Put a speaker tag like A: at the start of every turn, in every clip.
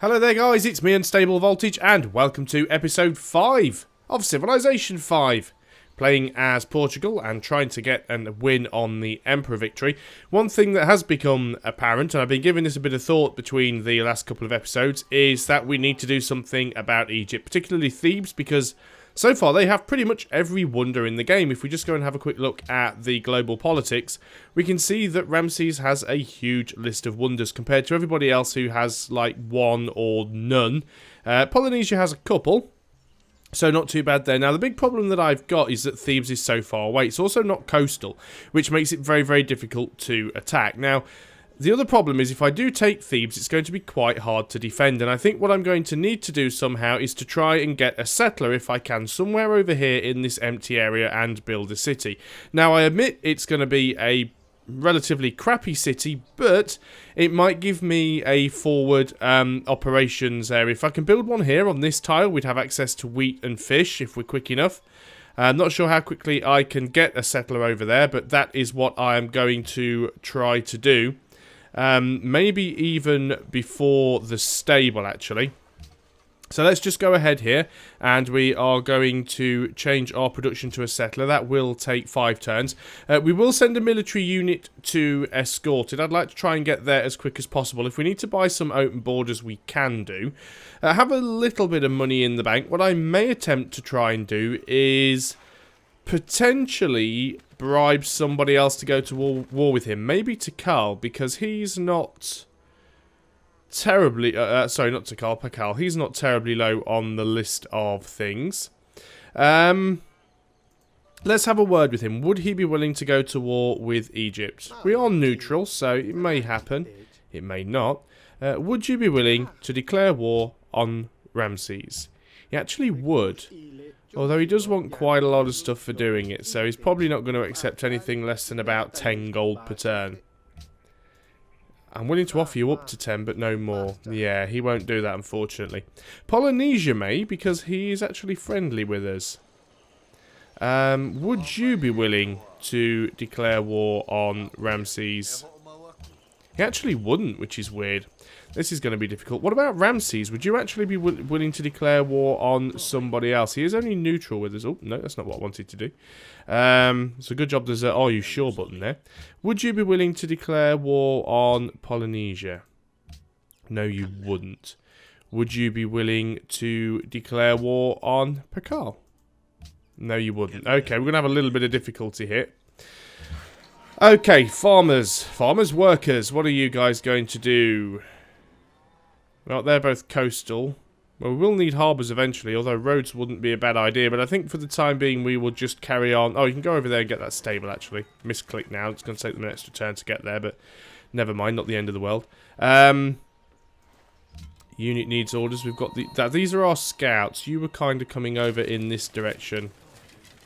A: Hello there guys, it's me Unstable Voltage and welcome to episode 5 of Civilization 5. Playing as Portugal and trying to get a win on the Emperor victory. One thing that has become apparent, and I've been giving this a bit of thought between the last couple of episodes, is that we need to do something about Egypt, particularly Thebes, because so far they have pretty much every wonder in the game. If we just go and have a quick look at the global politics, we can see that Ramses has a huge list of wonders compared to everybody else who has like one or none. Polynesia has a couple. So not too bad there. Now the big problem that I've got is that Thebes is so far away. It's also not coastal, which makes it very, very difficult to attack. Now, the other problem is if I do take Thebes, it's going to be quite hard to defend. And I think what I'm going to need to do somehow is to try and get a settler, if I can, somewhere over here in this empty area and build a city. Now, I admit it's going to be a relatively crappy city, but it might give me a forward operations area. If I can build one here on this tile, we'd have access to wheat and fish if we're quick enough. I'm not sure how quickly I can get a settler over there, but that is what I am going to try to do. Maybe even before the stable, actually. So let's just go ahead here, and we are going to change our production to a settler. That will take 5 turns. We will send a military unit to escort it. I'd like to try and get there as quick as possible. If we need to buy some open borders, we can do. Have a little bit of money in the bank. What I may attempt to try and do is potentially bribe somebody else to go to war with him. Maybe to Carl, because he's not terribly, sorry, not to Carl, Pakal. He's not terribly low on the list of things. Let's have a word with him. Would he be willing to go to war with Egypt? We are neutral, so it may happen. It may not. Would you be willing to declare war on Ramses? He actually would. Although he does want quite a lot of stuff for doing it, so he's probably not going to accept anything less than about 10 gold per turn. I'm willing to offer you up to 10, but no more. Yeah, he won't do that, unfortunately. Polynesia may, because he is actually friendly with us. Would you be willing to declare war on Ramses? He actually wouldn't, which is weird. This is going to be difficult. What about Ramses? Would you actually be willing to declare war on somebody else? He is only neutral with us. Oh, no, that's not what I wanted to do. It's a good job there's a "Are you sure" button there. Would you be willing to declare war on Polynesia? No, you wouldn't. Would you be willing to declare war on Pakal? No, you wouldn't. Okay, we're going to have a little bit of difficulty here. Okay, farmers, workers, what are you guys going to do? Well, they're both coastal. Well, we will need harbours eventually, although roads wouldn't be a bad idea. But I think for the time being, we will just carry on. Oh, you can go over there and get that stable, actually. Misclick now. It's going to take them an extra turn to get there, but never mind. Not the end of the world. Unit needs orders. We've got these are our scouts. You were kind of coming over in this direction.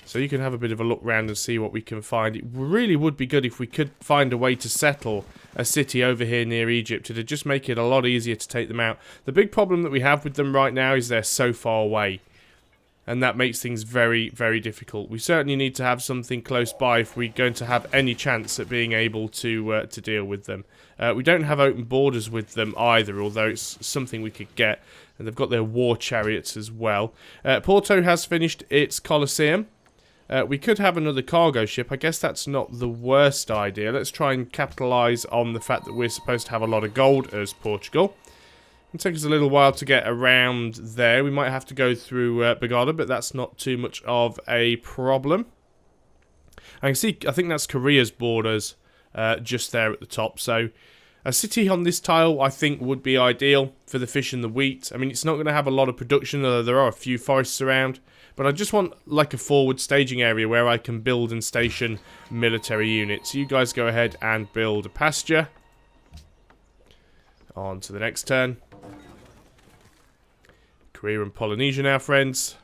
A: So you can have a bit of a look round and see what we can find. It really would be good if we could find a way to settle a city over here near Egypt. It'd just make it a lot easier to take them out. The big problem that we have with them right now is they're so far away. And that makes things very, very difficult. We certainly need to have something close by if we're going to have any chance at being able to deal with them. We don't have open borders with them either, although it's something we could get. And they've got their war chariots as well. Porto has finished its Colosseum. We could have another cargo ship. I guess that's not the worst idea. Let's try and capitalise on the fact that we're supposed to have a lot of gold as Portugal. It'll take us a little while to get around there. We might have to go through Bagada, but that's not too much of a problem. I can see, I think that's Korea's borders just there at the top. So a city on this tile, I think, would be ideal for the fish and the wheat. I mean, it's not going to have a lot of production, although there are a few forests around. But I just want, like, a forward staging area where I can build and station military units. You guys go ahead and build a pasture. On to the next turn. Korea and Polynesia now, friends.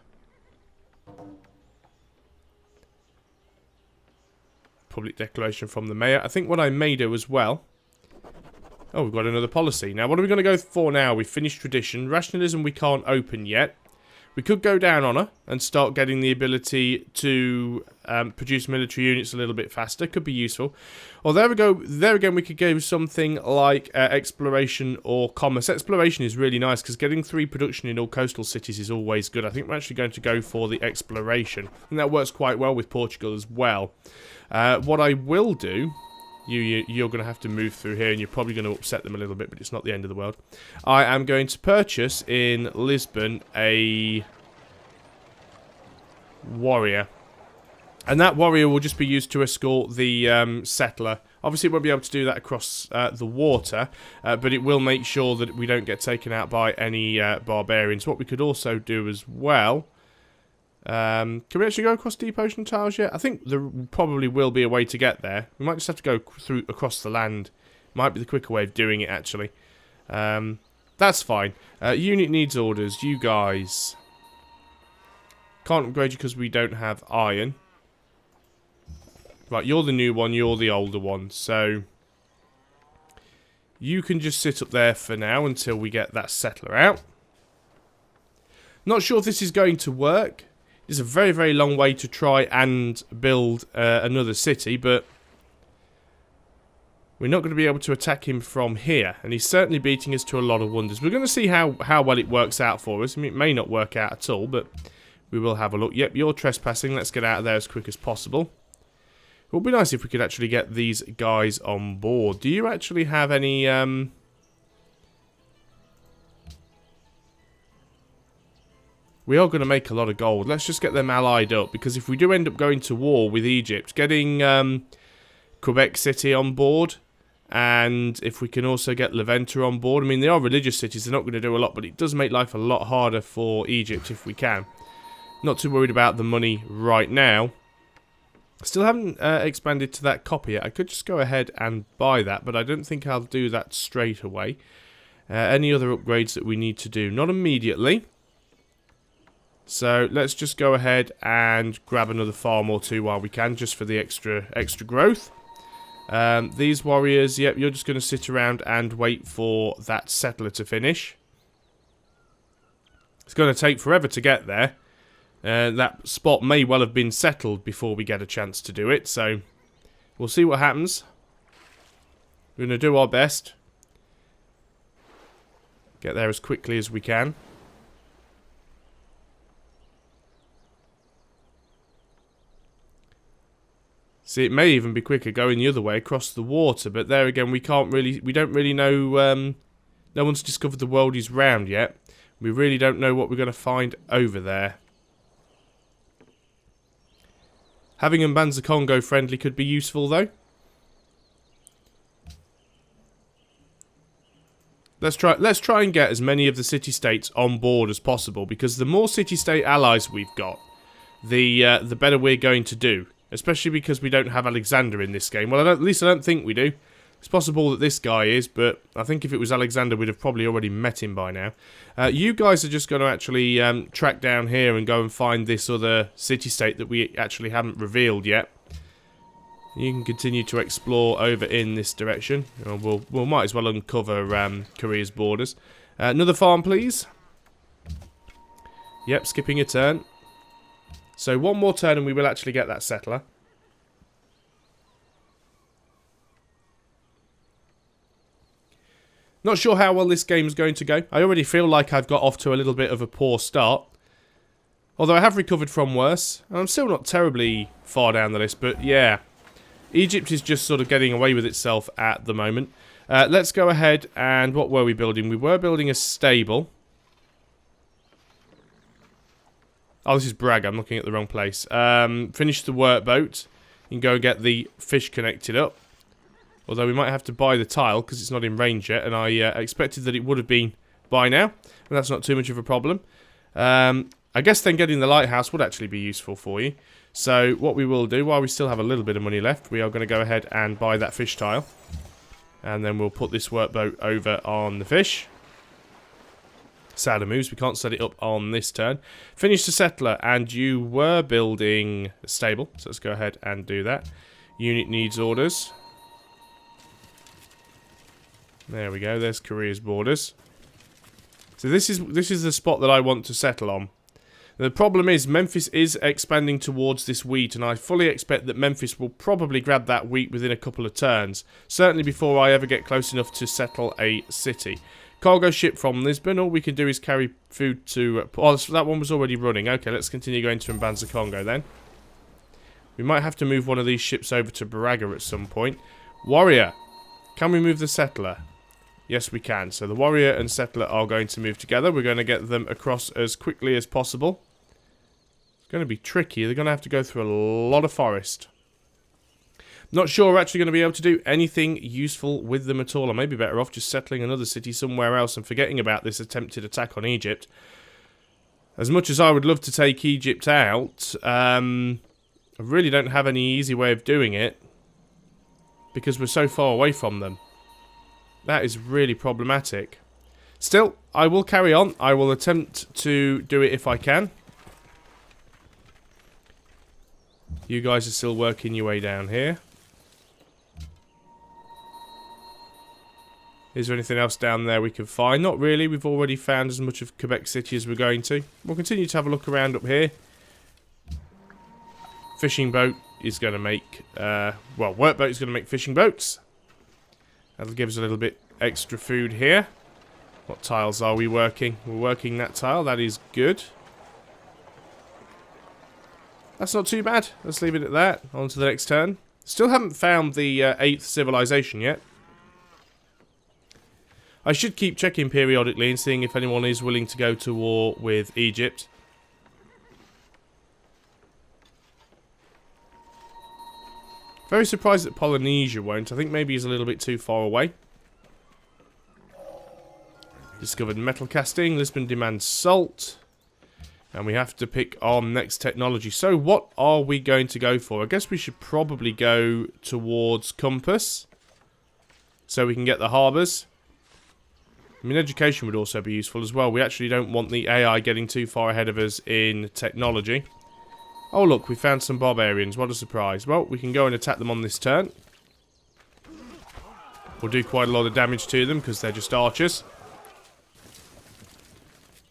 A: Public declaration from the mayor. I think what I may do as well... Oh, we've got another policy. Now, what are we going to go for now? We've finished tradition. Rationalism we can't open yet. We could go down on her and start getting the ability to produce military units a little bit faster. Could be useful. Or there we go. There again, we could go something like exploration or commerce. Exploration is really nice because getting 3 production in all coastal cities is always good. I think we're actually going to go for the exploration. And that works quite well with Portugal as well. What I will do... You're going to have to move through here, and you're probably going to upset them a little bit, but it's not the end of the world. I am going to purchase in Lisbon a warrior. And that warrior will just be used to escort the settler. Obviously, it won't be able to do that across the water, but it will make sure that we don't get taken out by any barbarians. What we could also do as well... can we actually go across deep ocean tiles yet? I think there probably will be a way to get there. We might just have to go through across the land. Might be the quicker way of doing it, actually. That's fine. Unit needs orders. You guys. Can't upgrade you because we don't have iron. Right, you're the new one. You're the older one. So, you can just sit up there for now until we get that settler out. Not sure if this is going to work. It's a very, very long way to try and build another city, but we're not going to be able to attack him from here, and he's certainly beating us to a lot of wonders. We're going to see how well it works out for us. I mean, it may not work out at all, but we will have a look. Yep, you're trespassing. Let's get out of there as quick as possible. It would be nice if we could actually get these guys on board. Do you actually have any... We are going to make a lot of gold. Let's just get them allied up, because if we do end up going to war with Egypt, getting Quebec City on board, and if we can also get Leventa on board. I mean, they are religious cities. They're not going to do a lot, but it does make life a lot harder for Egypt if we can. Not too worried about the money right now. Still haven't expanded to that copper yet. I could just go ahead and buy that, but I don't think I'll do that straight away. Any other upgrades that we need to do? Not immediately. So let's just go ahead and grab another farm or two while we can, just for the extra growth. These warriors, yep, you're just going to sit around and wait for that settler to finish. It's going to take forever to get there. That spot may well have been settled before we get a chance to do it, so we'll see what happens. We're going to do our best. Get there as quickly as we can. See, it may even be quicker going the other way across the water, but there again, we don't really know, no one's discovered the world is round yet. We really don't know what we're going to find over there. Having Mbanza Congo friendly could be useful, though. Let's try and get as many of the city-states on board as possible, because the more city-state allies we've got, the better we're going to do. Especially because we don't have Alexander in this game. Well, at least I don't think we do. It's possible that this guy is, but I think if it was Alexander, we'd have probably already met him by now. You guys are just going to actually track down here and go and find this other city-state that we actually haven't revealed yet. You can continue to explore over in this direction. We'll might as well uncover Korea's borders. Another farm, please. Yep, skipping a turn. So one more turn and we will actually get that settler. Not sure how well this game is going to go. I already feel like I've got off to a little bit of a poor start. Although I have recovered from worse. And I'm still not terribly far down the list, but yeah. Egypt is just sort of getting away with itself at the moment. Let's go ahead and what were we building? We were building a stable. Oh, this is Bragg. I'm looking at the wrong place. Finish the workboat. You can go and get the fish connected up. Although we might have to buy the tile because it's not in range yet. And I expected that it would have been by now. But that's not too much of a problem. I guess then getting the lighthouse would actually be useful for you. So what we will do, while we still have a little bit of money left, we are going to go ahead and buy that fish tile. And then we'll put this workboat over on the fish. Sadder moves, we can't set it up on this turn. Finish the settler, and you were building a stable, so let's go ahead and do that. Unit needs orders. There we go, there's Korea's borders. So this is the spot that I want to settle on. The problem is Memphis is expanding towards this wheat, and I fully expect that Memphis will probably grab that wheat within a couple of turns. Certainly before I ever get close enough to settle a city. Cargo ship from Lisbon. All we can do is carry food to... oh, that one was already running. Okay, let's continue going to Mbanza Congo then. We might have to move one of these ships over to Braga at some point. Warrior. Can we move the settler? Yes, we can. So the warrior and settler are going to move together. We're going to get them across as quickly as possible. It's going to be tricky. They're going to have to go through a lot of forest. Not sure we're actually going to be able to do anything useful with them at all. I may be better off just settling another city somewhere else and forgetting about this attempted attack on Egypt. As much as I would love to take Egypt out, I really don't have any easy way of doing it. Because we're so far away from them. That is really problematic. Still, I will carry on. I will attempt to do it if I can. You guys are still working your way down here. Is there anything else down there we can find? Not really. We've already found as much of Quebec City as we're going to. We'll continue to have a look around up here. Fishing boat is going to make... well, workboat is going to make fishing boats. That'll give us a little bit extra food here. What tiles are we working? We're working that tile. That is good. That's not too bad. Let's leave it at that. On to the next turn. Still haven't found the 8th civilization yet. I should keep checking periodically and seeing if anyone is willing to go to war with Egypt. Very surprised that Polynesia won't. I think maybe he's a little bit too far away. Discovered metal casting. Lisbon demands salt. And we have to pick our next technology. So what are we going to go for? I guess we should probably go towards compass. So we can get the harbours. I mean, education would also be useful as well. We actually don't want the AI getting too far ahead of us in technology. Oh look, we found some barbarians. What a surprise. Well, we can go and attack them on this turn. We'll do quite a lot of damage to them because they're just archers.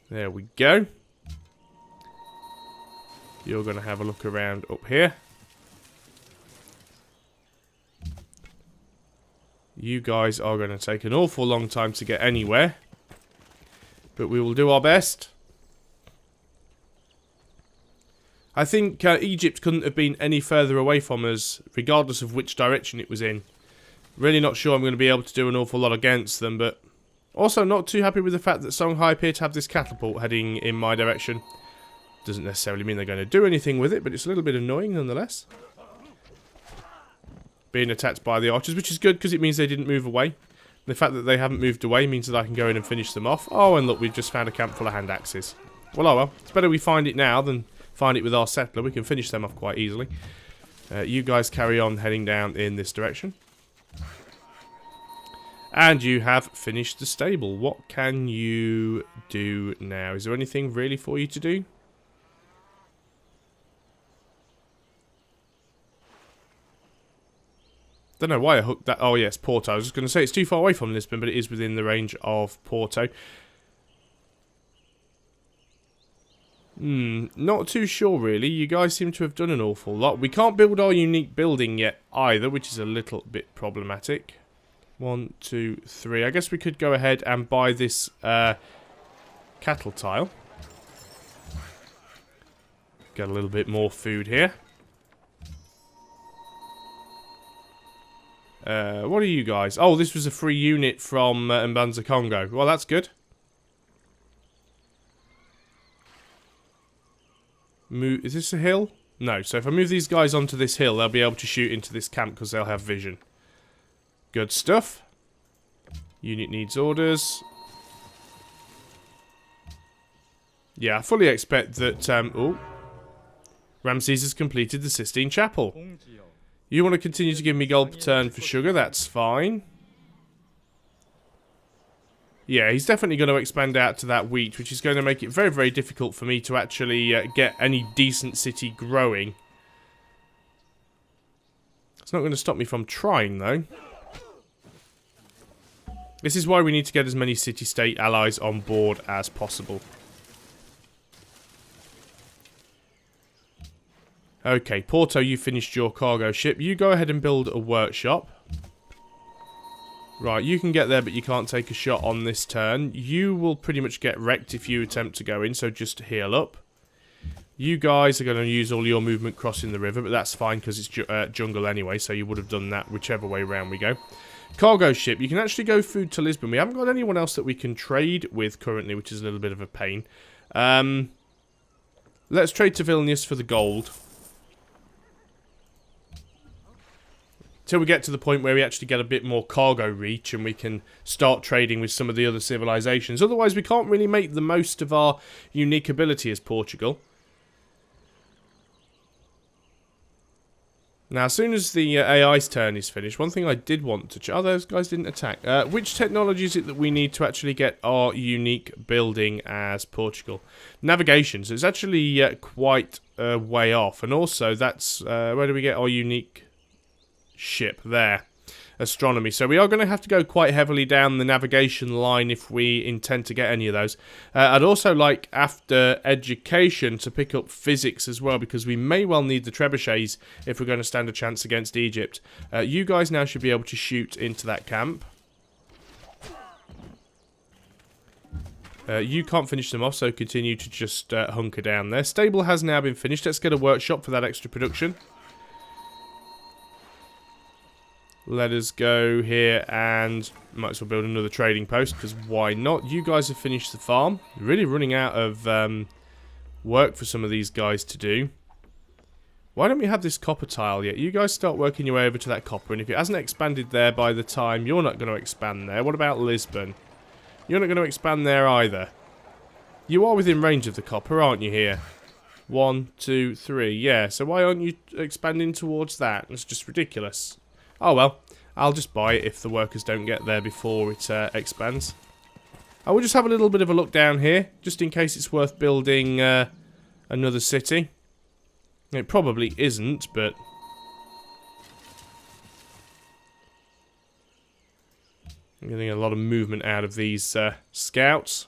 A: There we go. You're going to have a look around up here. You guys are going to take an awful long time to get anywhere. But we will do our best. I think Egypt couldn't have been any further away from us, regardless of which direction it was in. Really not sure I'm going to be able to do an awful lot against them, but also not too happy with the fact that Songhai appear to have this catapult heading in my direction. Doesn't necessarily mean they're going to do anything with it, but it's a little bit annoying nonetheless. Being attacked by the archers, which is good because it means they didn't move away. The fact that they haven't moved away means that I can go in and finish them off. Oh, and look, we've just found a camp full of hand axes. Well, oh well. It's better we find it now than find it with our settler. We can finish them off quite easily. You guys carry on heading down in this direction. And you have finished the stable. What can you do now? Is there anything really for you to do? Don't know why I hooked that. Oh yes, Porto. I was just going to say it's too far away from Lisbon, but it is within the range of Porto. Not too sure really. You guys seem to have done an awful lot. We can't build our unique building yet either, which is a little bit problematic. 1, 2, 3. I guess we could go ahead and buy this cattle tile. Get a little bit more food here. What are you guys? Oh, this was a free unit from Mbanza Congo. Well, that's good. Is this a hill? No. So if I move these guys onto this hill, they'll be able to shoot into this camp because they'll have vision. Good stuff. Unit needs orders. Yeah, I fully expect that... oh, Ramses has completed the Sistine Chapel. You want to continue to give me gold per turn for sugar? That's fine. Yeah, he's definitely going to expand out to that wheat, which is going to make it very, very difficult for me to actually get any decent city growing. It's not going to stop me from trying, though. This is why we need to get as many city-state allies on board as possible. Okay, Porto, you finished your cargo ship. You go ahead and build a workshop. Right, you can get there, but you can't take a shot on this turn. You will pretty much get wrecked if you attempt to go in, so just heal up. You guys are going to use all your movement crossing the river, but that's fine because it's jungle anyway, so you would have done that whichever way round we go. Cargo ship, you can actually go food to Lisbon. We haven't got anyone else that we can trade with currently, which is a little bit of a pain. Let's trade to Vilnius for the gold. Till we get to the point where we actually get a bit more cargo reach and we can start trading with some of the other civilizations. Otherwise, we can't really make the most of our unique ability as Portugal. Now, as soon as the AI's turn is finished, one thing I did want to check... Oh, those guys didn't attack. Which technology is it that we need to actually get our unique building as Portugal? Navigation. So it's actually quite a way off. And also, that's... where do we get our unique ship? There. Astronomy. So we are going to have to go quite heavily down the navigation line if we intend to get any of those. I'd also like, after education, to pick up physics as well, because we may well need the trebuchets if we're going to stand a chance against Egypt. You guys now should be able to shoot into that camp. You can't finish them off, so continue to just hunker down there. Stable has now been finished. Let's get a workshop for that extra production. Let us go here and might as well build another trading post, because why not? You guys have finished the farm. Really running out of work for some of these guys to do. Why don't we have this copper tile yet? You guys start working your way over to that copper, and if it hasn't expanded there by the time you're not going to expand there, what about Lisbon? You're not going to expand there either. You are within range of the copper, aren't you here? 1, 2, 3. Yeah, so why aren't you expanding towards that? It's just ridiculous. Oh well, I'll just buy it if the workers don't get there before it expands. I will just have a little bit of a look down here, just in case it's worth building another city. It probably isn't, but... I'm getting a lot of movement out of these scouts.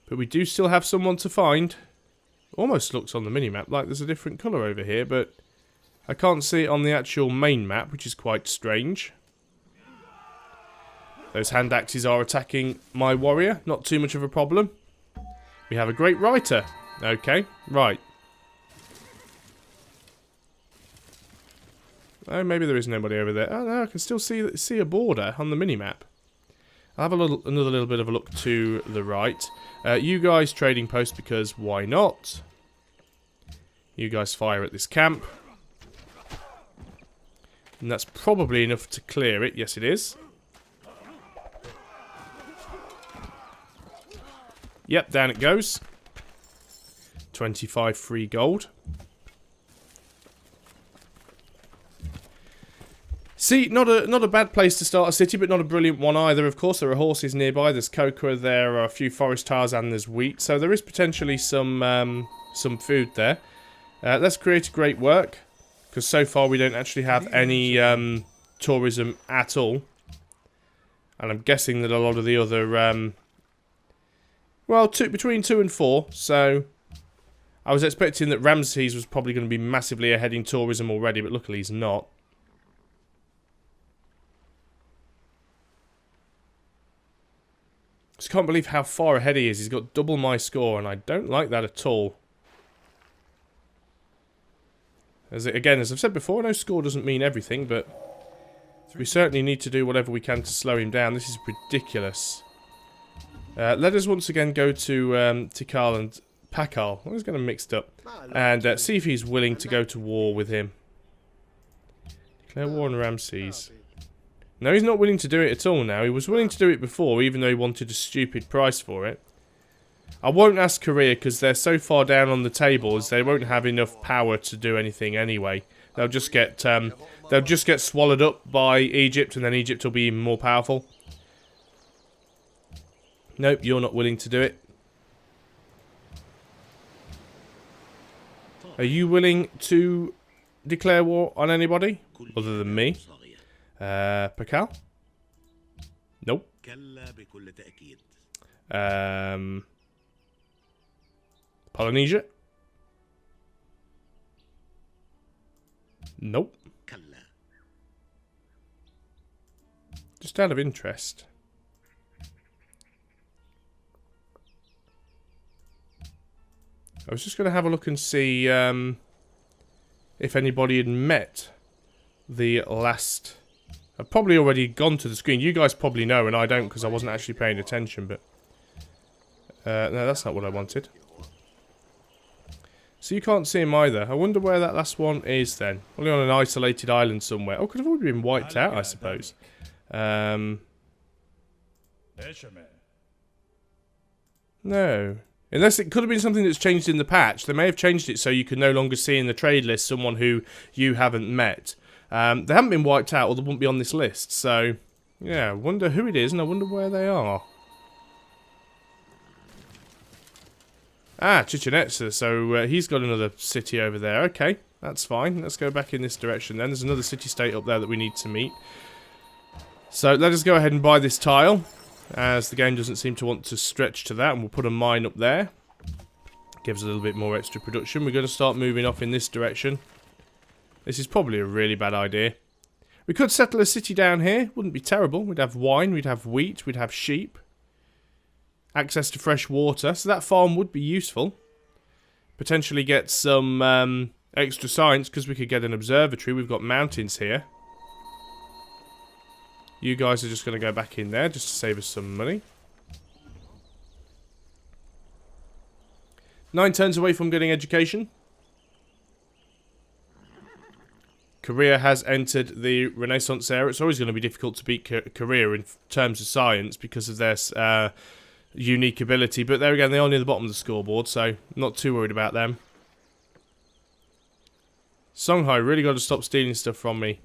A: But we do still have someone to find. Almost looks on the minimap like there's a different colour over here, but... I can't see it on the actual main map, which is quite strange. Those hand axes are attacking my warrior. Not too much of a problem. We have a great writer. Okay, right. Oh, maybe there is nobody over there. Oh no, I can still see a border on the minimap. I'll have another little bit of a look to the right. You guys trading post, because why not? You guys fire at this camp. And that's probably enough to clear it. Yes, it is. Yep, down it goes. 25 free gold. See, not a bad place to start a city, but not a brilliant one either. Of course, there are horses nearby. There's cocoa. There are a few forest tiles, and there's wheat. So there is potentially some food there. Let's create a great work. Because so far we don't actually have any tourism at all. And I'm guessing that a lot of the other... well, between 2 and 4. So I was expecting that Ramses was probably going to be massively ahead in tourism already. But luckily he's not. Just can't believe how far ahead he is. He's got double my score. And I don't like that at all. Again, as I've said before, no score doesn't mean everything, but we certainly need to do whatever we can to slow him down. This is ridiculous. Let us once again go to Tikal and Pakal. I was getting mixed up. And see if he's willing to go to war with him. Declare war on Ramses. No, he's not willing to do it at all now. He was willing to do it before, even though he wanted a stupid price for it. I won't ask Korea because they're so far down on the tables they won't have enough power to do anything anyway. They'll just get swallowed up by Egypt, and then Egypt will be even more powerful. Nope, you're not willing to do it. Are you willing to declare war on anybody other than me? Pakal? Nope. Polynesia? Nope. Just out of interest. I was just going to have a look and see if anybody had met the last... I've probably already gone to the screen. You guys probably know, and I don't because I wasn't actually paying attention, but... no, that's not what I wanted. So you can't see him either. I wonder where that last one is then. Probably on an isolated island somewhere. Oh, could have already been wiped out, I suppose. No. Unless it could have been something that's changed in the patch. They may have changed it so you can no longer see in the trade list someone who you haven't met. They haven't been wiped out or they wouldn't be on this list. So, yeah, I wonder who it is and I wonder where they are. Ah, Chichen Itza. So he's got another city over there. Okay, that's fine. Let's go back in this direction then. There's another city-state up there that we need to meet. So let us go ahead and buy this tile, as the game doesn't seem to want to stretch to that, and we'll put a mine up there. Gives a little bit more extra production. We're going to start moving off in this direction. This is probably a really bad idea. We could settle a city down here. Wouldn't be terrible. We'd have wine, we'd have wheat, we'd have sheep. Access to fresh water, so that farm would be useful. Potentially get some extra science, because we could get an observatory. We've got mountains here. You guys are just going to go back in there just to save us some money. 9 turns away from getting education. Korea has entered the Renaissance era. It's always going to be difficult to beat Korea in terms of science because of their unique ability. But there again, they are near the bottom of the scoreboard, so not too worried about them. Songhai really got to stop stealing stuff from me.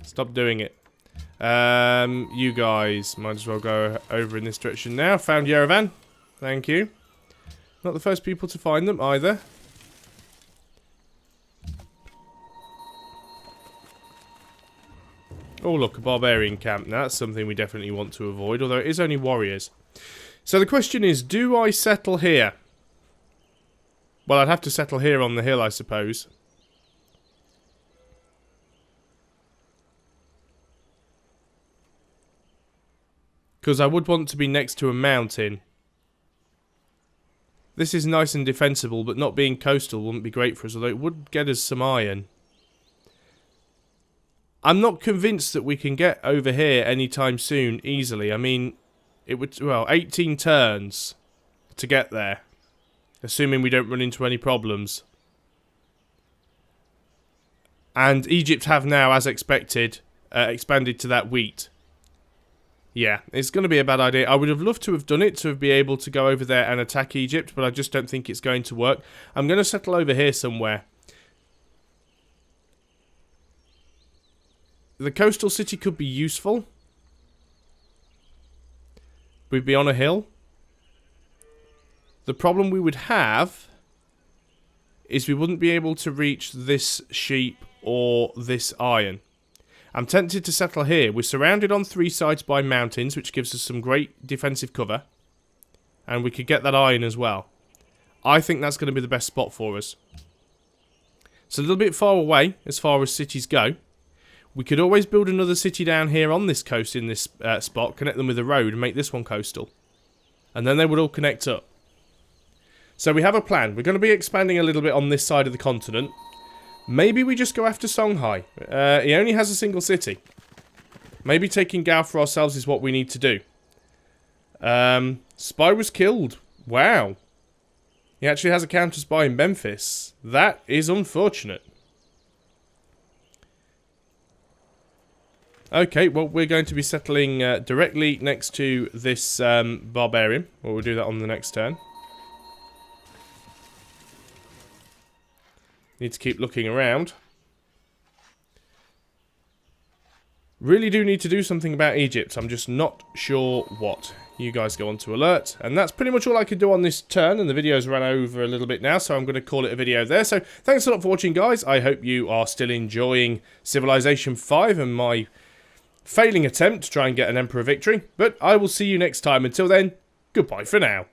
A: Stop doing it. You guys might as well go over in this direction now. Found Yerevan. Thank you. Not the first people to find them either. Oh look, a barbarian camp. Now that's something we definitely want to avoid, although it is only warriors. So the question is, do I settle here? Well, I'd have to settle here on the hill, I suppose. Because I would want to be next to a mountain. This is nice and defensible, but not being coastal wouldn't be great for us, although it would get us some iron. I'm not convinced that we can get over here anytime soon easily. I mean, it would, well, 18 turns to get there. Assuming we don't run into any problems. And Egypt have now, as expected, expanded to that wheat. Yeah, it's going to be a bad idea. I would have loved to have done it, to be able to go over there and attack Egypt, but I just don't think it's going to work. I'm going to settle over here somewhere. The coastal city could be useful. We'd be on a hill. The problem we would have is we wouldn't be able to reach this sheep or this iron. I'm tempted to settle here. We're surrounded on 3 sides by mountains, which gives us some great defensive cover. And we could get that iron as well. I think that's going to be the best spot for us. It's a little bit far away as far as cities go. We could always build another city down here on this coast in this spot, connect them with a road and make this one coastal. And then they would all connect up. So we have a plan. We're going to be expanding a little bit on this side of the continent. Maybe we just go after Songhai. He only has a single city. Maybe taking Gao for ourselves is what we need to do. Spy was killed. Wow. He actually has a counter-spy in Memphis. That is unfortunate. Okay, well, we're going to be settling directly next to this barbarian. Well, we'll do that on the next turn. Need to keep looking around. Really do need to do something about Egypt. I'm just not sure what. You guys go on to alert. And that's pretty much all I could do on this turn. And the video's run over a little bit now, so I'm going to call it a video there. So thanks a lot for watching, guys. I hope you are still enjoying Civilization 5 and my failing attempt to try and get an Emperor victory. But I will see you next time. Until then, goodbye for now.